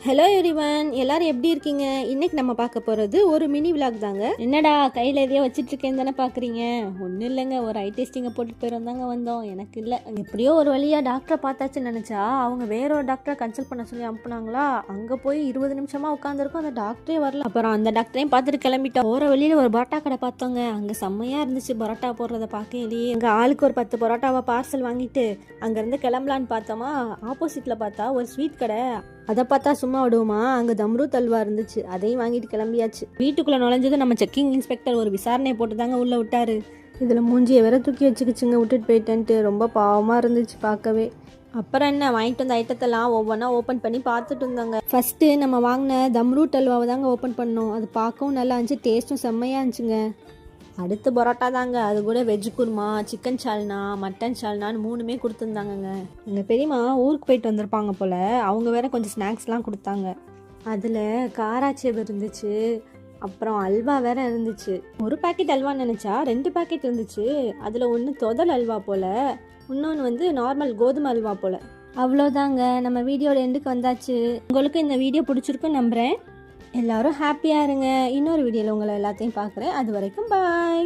Hello everyone, எல்லாரும் எப்படி இருக்கீங்க? இன்னைக்கு நம்ம பார்க்க போகிறது ஒரு மினி விலாக் தாங்க. என்னடா கையில் எதையோ வச்சுட்டு இருக்கேன்னு தானே பார்க்குறீங்க? ஒன்றும் இல்லைங்க, ஒரு ஐ டெஸ்டிங்கை போட்டுட்டு போயிருந்தாங்க வந்தோம். எனக்கு இல்லை, எப்படியோ ஒரு வழியாக டாக்டரை பார்த்தாச்சுன்னு நினச்சா அவங்க வேற ஒரு டாக்டரை கன்சல்ட் பண்ண சொல்லி அனுப்புனாங்களா. அங்கே போய் 20 நிமிஷமாக உட்காந்துருக்கோம், அந்த டாக்டரே வரல. அப்புறம் அந்த டாக்டரையும் பார்த்துட்டு கிளம்பிட்டோம். போகிற வழியில் ஒரு பரோட்டா கடை பார்த்தோங்க. அங்கே செம்மையாக இருந்துச்சு பரோட்டா போடுறத பார்க்கலையே. அங்கே ஆளுக்கு ஒரு 10 பரோட்டாவை பார்சல் வாங்கிட்டு அங்கேருந்து கிளம்பலான்னு பார்த்தோமா, ஆப்போசிட்டில் பார்த்தா ஒரு ஸ்வீட் கடை. அதை பார்த்தா சும்மா விடுவோமா, அங்கே தம்ரூத் அல்வா இருந்துச்சு, அதையும் வாங்கிட்டு கிளம்பியாச்சு. வீட்டுக்குள்ளே நுழைஞ்சது நம்ம செக்கிங் இன்ஸ்பெக்டர் ஒரு விசாரணை போட்டு தாங்க உள்ளே விட்டாரு. இதில் மூஞ்சியை வேற தூக்கி வச்சுக்கிச்சுங்க, விட்டுட்டு போயிட்டேன்ட்டு. ரொம்ப பாவமாக இருந்துச்சு பார்க்கவே. அப்புறம் என்ன, வாங்கிட்டு வந்த ஐட்டத்தெல்லாம் ஒவ்வொன்றா ஓப்பன் பண்ணி பார்த்துட்டு இருந்தாங்க. ஃபஸ்ட்டு நம்ம வாங்கின தம்ரூட் அல்வாவை தாங்க ஓப்பன் பண்ணோம். அது பார்க்கவும் நல்லா இருந்துச்சு, டேஸ்ட்டும் செம்மையாக இருந்துச்சுங்க. அடுத்து பரோட்டா தாங்க, அது கூட வெஜ் குருமா, சிக்கன் சால்னா, மட்டன் சால்னான்னு 3மே கொடுத்துருந்தாங்கங்க. எங்கள் பெரியம்மா ஊருக்கு போயிட்டு வந்திருப்பாங்க போல், அவங்க வேற கொஞ்சம் ஸ்நாக்ஸ்லாம் கொடுத்தாங்க. அதில் காராச்சேவ் இருந்துச்சு, அப்புறம் அல்வா வேற இருந்துச்சு. ஒரு பாக்கெட் அல்வான்னு நினச்சா 2 பாக்கெட் இருந்துச்சு. அதில் ஒன்று தொதல் அல்வா போல், இன்னொன்று வந்து நார்மல் கோதுமை அல்வா போல். அவ்வளோதாங்க, நம்ம வீடியோட எண்டுக்கு வந்தாச்சு. உங்களுக்கு இந்த வீடியோ பிடிச்சிருக்குன்னு நம்புகிறேன். எல்லாரும் ஹாப்பியாக இருங்க. இன்னொரு வீடியோவில் உங்களை எல்லாத்தையும் பார்க்குறேன். அது வரைக்கும் பாய்.